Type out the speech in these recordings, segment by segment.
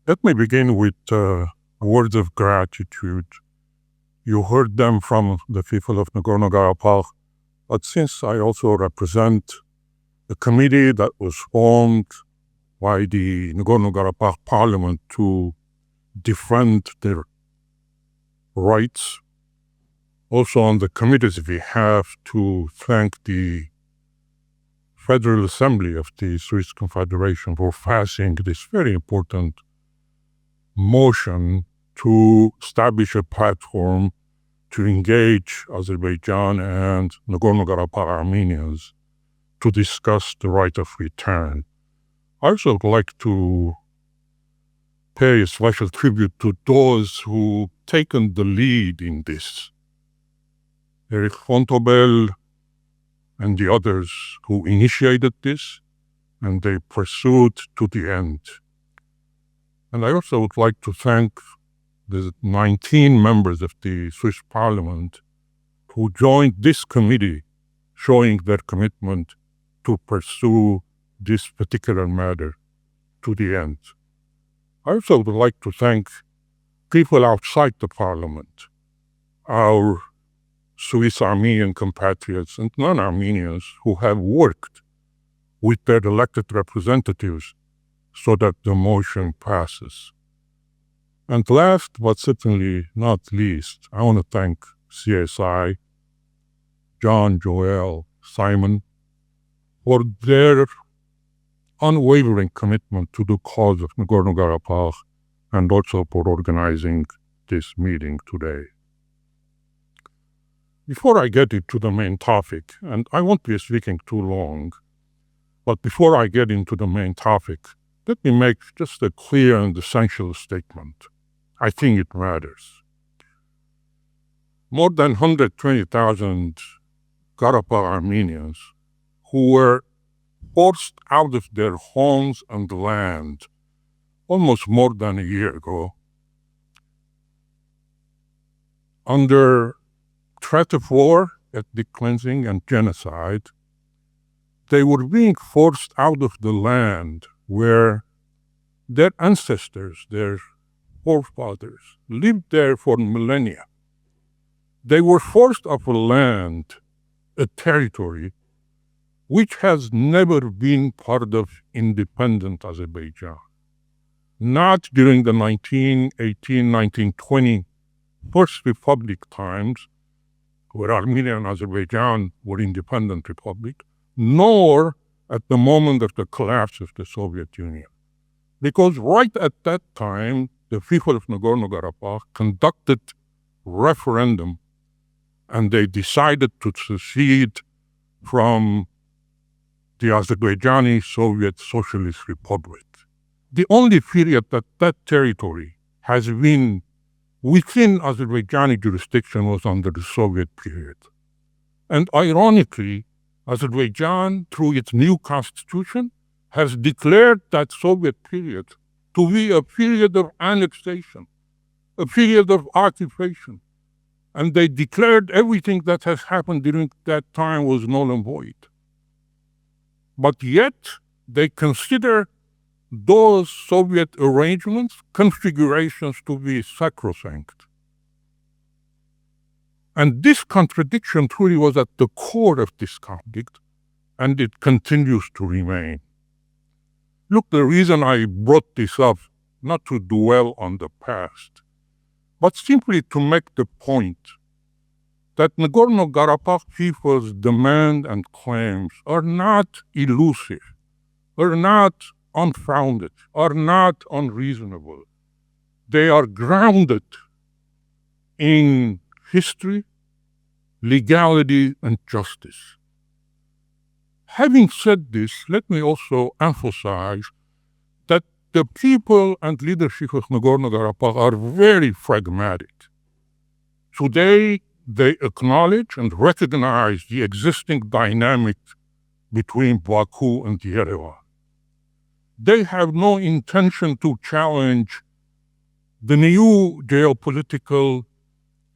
Let me begin with words of gratitude. You heard them from the people of Nagorno-Karabakh, but since I also represent the committee that was formed by the Nagorno-Karabakh Parliament to defend their rights, also on the committee's behalf to thank the Federal Assembly of the Swiss Confederation for passing this very important motion to establish a platform to engage Azerbaijan and Nagorno-Karabakh Armenians to discuss the right of return. I also would like to pay a special tribute to those who've taken the lead in this. Erich Fontobel and the others who initiated this, and they pursued to the end. And I also would like to thank the 19 members of the Swiss Parliament who joined this committee, showing their commitment to pursue this particular matter to the end. I also would like to thank people outside the Parliament, our Swiss Armenian compatriots and non-Armenians who have worked with their elected representatives so that the motion passes. And last but certainly not least, I want to thank CSI, John, Joel, Simon, for their unwavering commitment to the cause of Nagorno-Karabakh and also for organizing this meeting today. Before I get into the main topic, and I won't be speaking too long, but before I get into the main topic, let me make just a clear and essential statement. I think it matters. More than 120,000 Karabakh Armenians who were forced out of their homes and land almost more than a year ago, under threat of war, ethnic cleansing, and genocide, they were being forced out of the land where their ancestors, their forefathers, lived there for millennia. They were forced off a land, a territory, which has never been part of independent Azerbaijan. Not during the 1918, 1920 First Republic times, where Armenia and Azerbaijan were independent republic, nor at the moment of the collapse of the Soviet Union. Because right at that time, the people of Nagorno-Karabakh conducted referendum and they decided to secede from the Azerbaijani Soviet Socialist Republic. The only period that that territory has been within Azerbaijani jurisdiction was under the Soviet period. And ironically, Azerbaijan, through its new constitution, has declared that Soviet period to be a period of annexation, a period of occupation. And they declared everything that has happened during that time was null and void. But yet, they consider those Soviet arrangements, configurations to be sacrosanct. And this contradiction truly was at the core of this conflict, and it continues to remain. Look, the reason I brought this up, not to dwell on the past, but simply to make the point that Nagorno-Karabakh people's demand and claims are not elusive, are not unfounded, are not unreasonable. They are grounded in history, legality, and justice. Having said this, let me also emphasize that the people and leadership of Nagorno-Karabakh are very pragmatic. Today, they acknowledge and recognize the existing dynamic between Baku and Yerevan. They have no intention to challenge the new geopolitical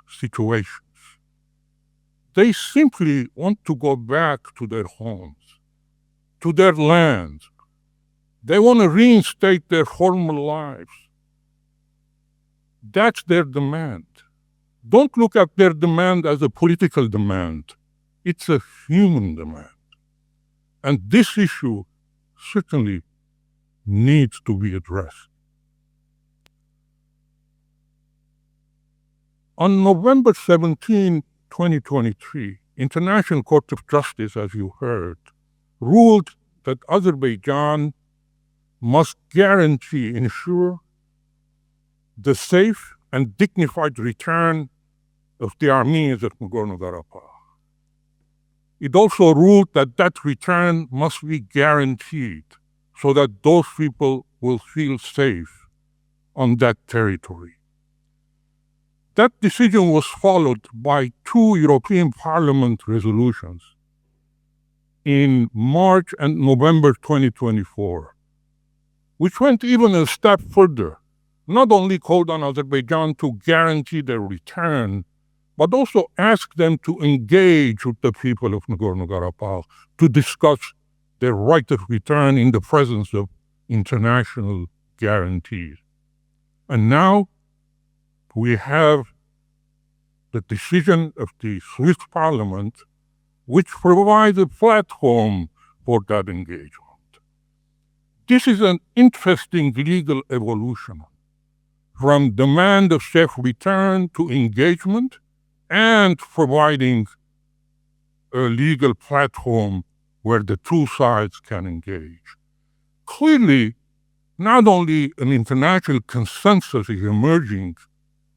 situations. They simply want to go back to their homes, to their lands. They want to reinstate their former lives. That's their demand. Don't look at their demand as a political demand. It's a human demand. And this issue certainly needs to be addressed. On November 17, 2023, International Court of Justice, as you heard, ruled that Azerbaijan must ensure the safe and dignified return of the Armenians of Nagorno-Karabakh. It also ruled that that return must be guaranteed so that those people will feel safe on that territory. That decision was followed by 2 European Parliament resolutions in March and November 2024, which went even a step further. Not only called on Azerbaijan to guarantee their return, but also asked them to engage with the people of Nagorno-Karabakh to discuss their right of return in the presence of international guarantees. And now we have the decision of the Swiss Parliament, which provides a platform for that engagement. This is an interesting legal evolution from demand of safe return to engagement and providing a legal platform where the two sides can engage. Clearly, not only an international consensus is emerging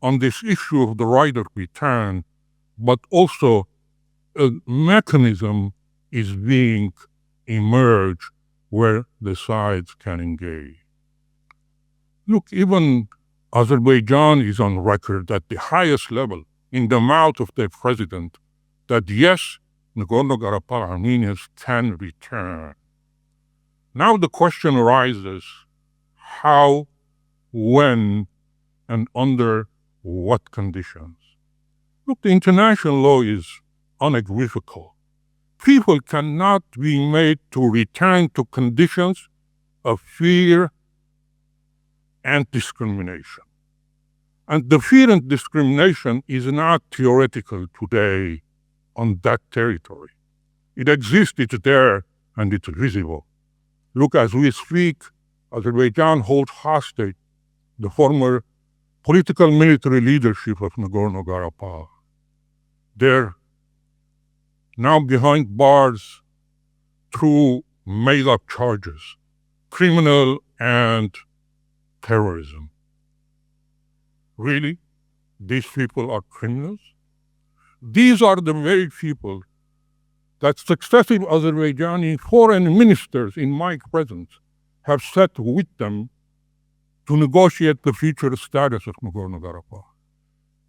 on this issue of the right of return, but also a mechanism is being emerged where the sides can engage. Look, even Azerbaijan is on record at the highest level in the mouth of their president that yes, Nagorno-Karabakh Armenians can return. Now the question arises, how, when, and under what conditions? Look, the international law is unequivocal. People cannot be made to return to conditions of fear and discrimination. And the fear and discrimination is not theoretical today on that territory. It exists, it's there, and it's visible. Look, as we speak, Azerbaijan holds hostage the former political military leadership of Nagorno-Karabakh. They're now behind bars through made-up charges, criminal and terrorism. Really? These people are criminals? These are the very people that successive Azerbaijani foreign ministers in my presence have sat with them to negotiate the future status of Nagorno-Karabakh.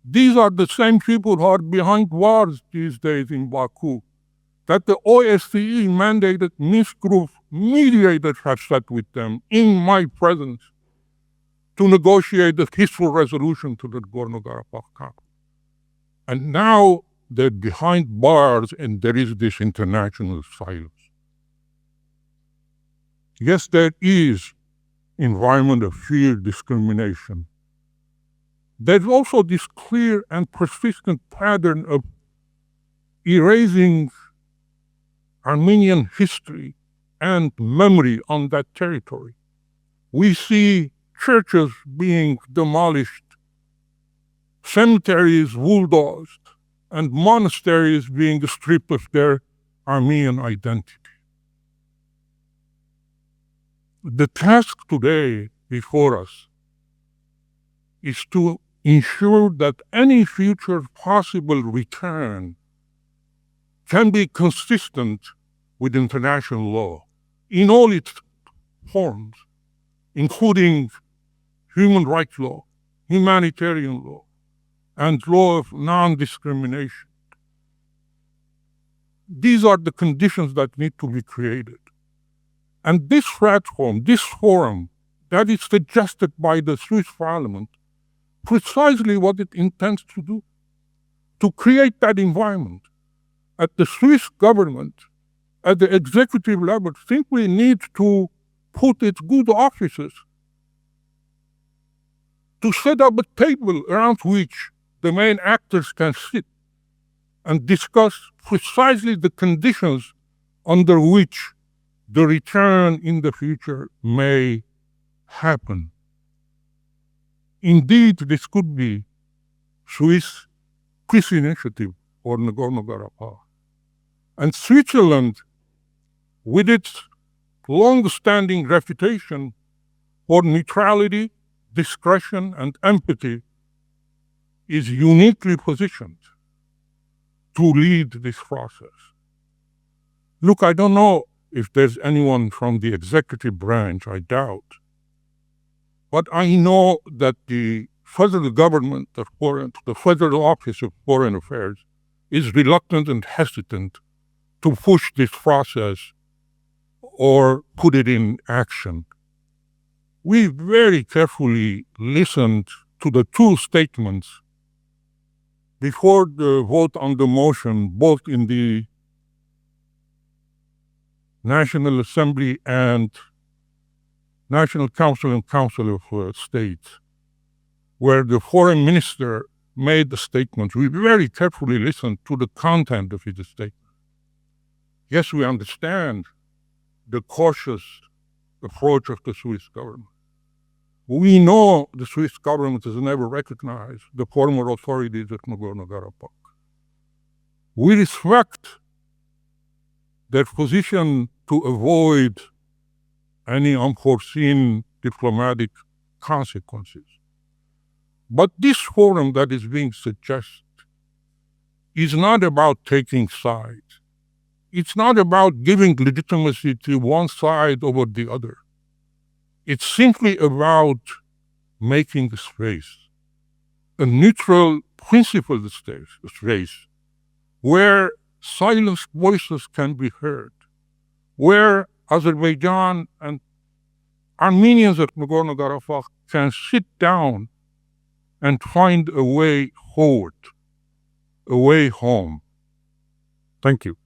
These are the same people who are behind bars these days in Baku, that the OSCE mandated Minsk group mediators have sat with them in my presence to negotiate a peaceful resolution to the Nagorno-Karabakh conflict. And now they're behind bars and there is this international silence. Yes, there is environment of fear, discrimination. There's also this clear and persistent pattern of erasing Armenian history and memory on that territory. We see churches being demolished, cemeteries bulldozed, and monasteries being stripped of their Armenian identity. The task today before us is to ensure that any future possible return can be consistent with international law in all its forms, including human rights law, humanitarian law, and law of non-discrimination. These are the conditions that need to be created. And this platform, this forum that is suggested by the Swiss Parliament, precisely what it intends to do, to create that environment. At the Swiss government, at the executive level, simply need to put its good offices to set up a table around which the main actors can sit and discuss precisely the conditions under which the return in the future may happen. Indeed, this could be Swiss peace initiative for Nagorno-Karabakh. And Switzerland, with its long-standing reputation for neutrality, discretion, and empathy, is uniquely positioned to lead this process. Look, I don't know if there's anyone from the executive branch, I doubt, but I know that the federal government, the Federal Office of Foreign Affairs, is reluctant and hesitant to push this process or put it in action. We very carefully listened to the two statements before the vote on the motion, both in the National Assembly and National Council and Council of State, where the foreign minister made the statement. We very carefully listened to the content of his statement. Yes, we understand the cautious approach of the Swiss government. We know the Swiss government has never recognized the former authorities of Nagorno-Karabakh. We respect their position to avoid any unforeseen diplomatic consequences. But this forum that is being suggested is not about taking sides. It's not about giving legitimacy to one side over the other. It's simply about making a space, a neutral, principled space, where silenced voices can be heard, where Azerbaijan and Armenians of Nagorno-Karabakh can sit down and find a way forward, a way home. Thank you.